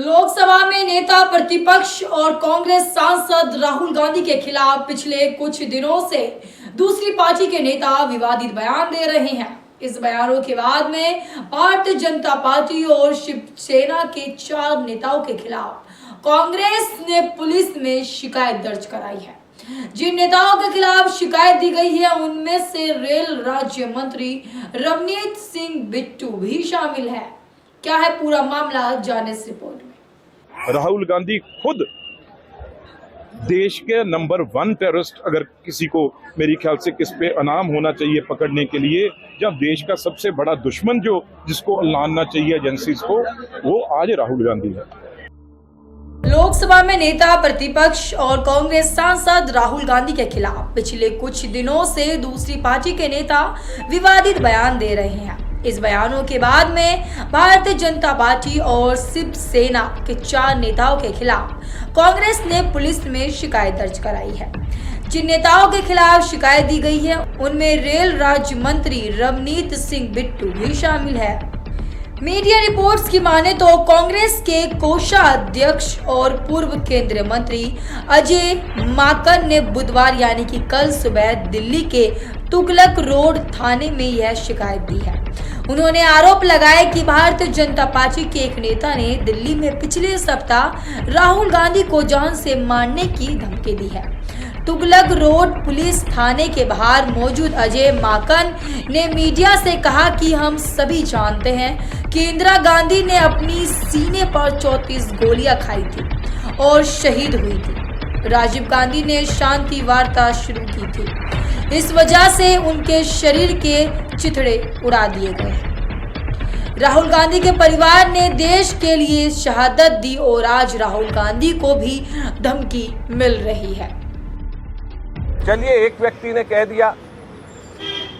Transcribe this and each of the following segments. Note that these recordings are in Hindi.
लोकसभा में नेता प्रतिपक्ष और कांग्रेस सांसद राहुल गांधी के खिलाफ पिछले कुछ दिनों से दूसरी पार्टी के नेता विवादित बयान दे रहे हैं। इस बयानों के बाद में भारतीय जनता पार्टी और शिवसेना के 4 नेताओं के खिलाफ कांग्रेस ने पुलिस में शिकायत दर्ज कराई है। जिन नेताओं के खिलाफ शिकायत दी गई है उनमें से रेल राज्य मंत्री रवनीत सिंह बिट्टू भी शामिल है। क्या है पूरा मामला, जाने इस रिपोर्ट में। राहुल गांधी खुद देश के नंबर 1 टेररिस्ट, अगर किसी को मेरी ख्याल से किस पे इनाम होना चाहिए पकड़ने के लिए, या देश का सबसे बड़ा दुश्मन जो जिसको लानना चाहिए एजेंसीज को, वो आज राहुल गांधी है। लोकसभा में नेता प्रतिपक्ष और कांग्रेस सांसद राहुल गांधी के खिलाफ पिछले कुछ दिनों से दूसरी पार्टी के नेता विवादित बयान दे रहे हैं। इस बयानों के बाद में भारतीय जनता पार्टी और शिवसेना के 4 नेताओं के खिलाफ कांग्रेस ने पुलिस में शिकायत दर्ज कराई है। जिन नेताओं के खिलाफ शिकायत दी गई है उनमें रेल राज्य मंत्री रवनीत सिंह बिट्टू भी शामिल है। मीडिया रिपोर्ट्स की माने तो कांग्रेस के कोषाध्यक्ष और पूर्व केंद्रीय मंत्री अजय माकन ने बुधवार यानी कि कल सुबह दिल्ली के तुगलक रोड थाने में यह शिकायत दी है। उन्होंने आरोप लगाया कि भारतीय जनता पार्टी के एक नेता ने दिल्ली में पिछले सप्ताह राहुल गांधी को जान से मारने की धमकी दी है। तुगलक रोड पुलिस थाने के बाहर मौजूद अजय माकन ने मीडिया से कहा कि हम सभी जानते हैं कि इंदिरा गांधी ने अपनी सीने पर 34 गोलियां खाई थी और शहीद हुई थी। राजीव गांधी ने शांति वार्ता शुरू की थी, इस वजह से उनके शरीर के चिथड़े उड़ा दिए गए। राहुल गांधी के परिवार ने देश के लिए शहादत दी और आज राहुल गांधी को भी धमकी मिल रही है। चलिए, एक व्यक्ति ने कह दिया,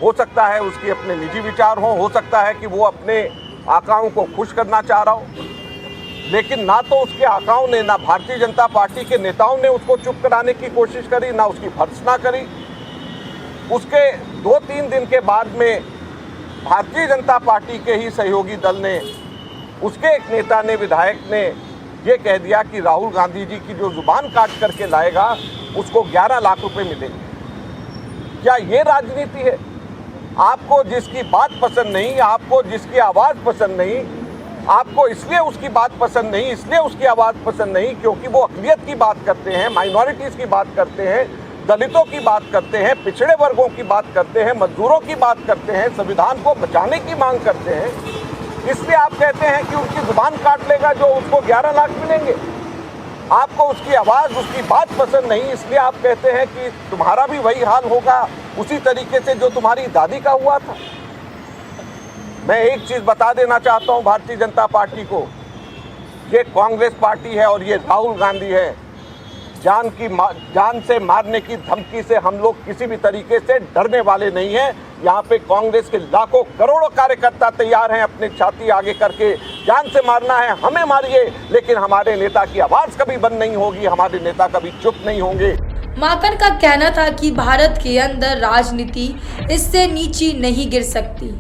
हो सकता है उसके अपने निजी विचार हो सकता है कि वो अपने आकाओं को खुश करना चाह रहा हो, लेकिन ना तो उसके आकाओं ने, ना भारतीय जनता पार्टी के नेताओं ने उसको चुप कराने की कोशिश करी, ना उसकी भर्त्सना करी। उसके 2-3 दिन के बाद में भारतीय जनता पार्टी के ही सहयोगी दल ने, उसके एक नेता ने, विधायक ने ये कह दिया कि राहुल गांधी जी की जो जुबान काट करके लाएगा उसको 11 लाख रुपए मिलेंगे। क्या ये राजनीति है? आपको जिसकी बात पसंद नहीं, आपको जिसकी आवाज़ पसंद नहीं, आपको इसलिए उसकी बात पसंद नहीं, इसलिए उसकी आवाज़ पसंद नहीं क्योंकि वो अक़लियत की बात करते हैं, माइनॉरिटीज़ की बात करते हैं, दलितों की बात करते हैं, पिछड़े वर्गों की बात करते हैं, मजदूरों की बात करते हैं, संविधान को बचाने की मांग करते हैं, इसलिए आप कहते हैं कि उनकी जुबान काट लेगा जो उसको 11 लाख मिलेंगे। आपको उसकी आवाज़, उसकी बात पसंद नहीं, इसलिए आप कहते हैं कि तुम्हारा भी वही हाल होगा उसी तरीके से जो तुम्हारी दादी का हुआ था। मैं एक चीज़ बता देना चाहता हूं भारतीय जनता पार्टी को, ये कांग्रेस पार्टी है और ये राहुल गांधी है। जान से मारने की धमकी से हम लोग किसी भी तरीके से डरने वाले नहीं हैं। यहाँ पे कांग्रेस के लाखों करोड़ों कार्यकर्ता तैयार हैं अपने छाती आगे करके, जान से मारना है हमें मारिए, लेकिन हमारे नेता की आवाज़ कभी बंद नहीं होगी, हमारे नेता कभी चुप नहीं होंगे। माकन का कहना था कि भारत के अंदर राजनीति इससे नीचे नहीं गिर सकती।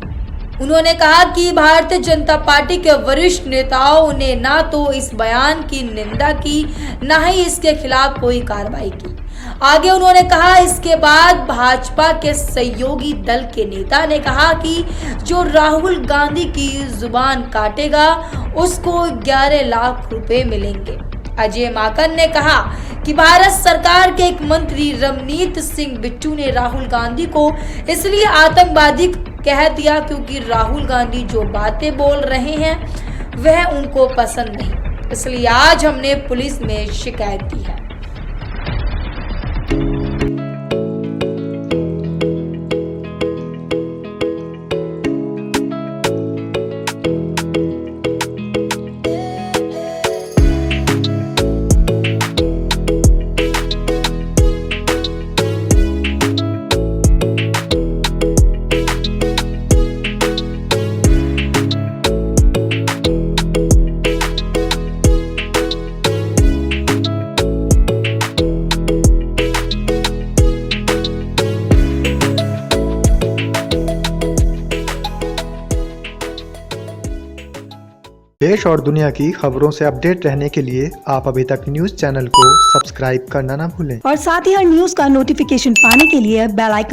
उन्होंने कहा कि भारतीय जनता पार्टी के वरिष्ठ नेताओं ने ना तो इस बयान की निंदा की, ना ही इसके खिलाफ कोई कार्रवाई की। आगे उन्होंने कहा, इसके बाद भाजपा के सहयोगी दल के नेता ने कहा कि जो राहुल गांधी की जुबान काटेगा उसको 11 लाख रुपए मिलेंगे। अजय माकन ने कहा कि भारत सरकार के एक मंत्री रवनीत सिंह बिट्टू ने राहुल गांधी को इसलिए आतंकवादी कह दिया क्योंकि राहुल गांधी जो बातें बोल रहे हैं वह उनको पसंद नहीं, इसलिए आज हमने पुलिस में शिकायत दी है। देश और दुनिया की खबरों से अपडेट रहने के लिए आप अभी तक न्यूज चैनल को सब्सक्राइब करना ना भूलें और साथ ही हर न्यूज का नोटिफिकेशन पाने के लिए बेल आइकन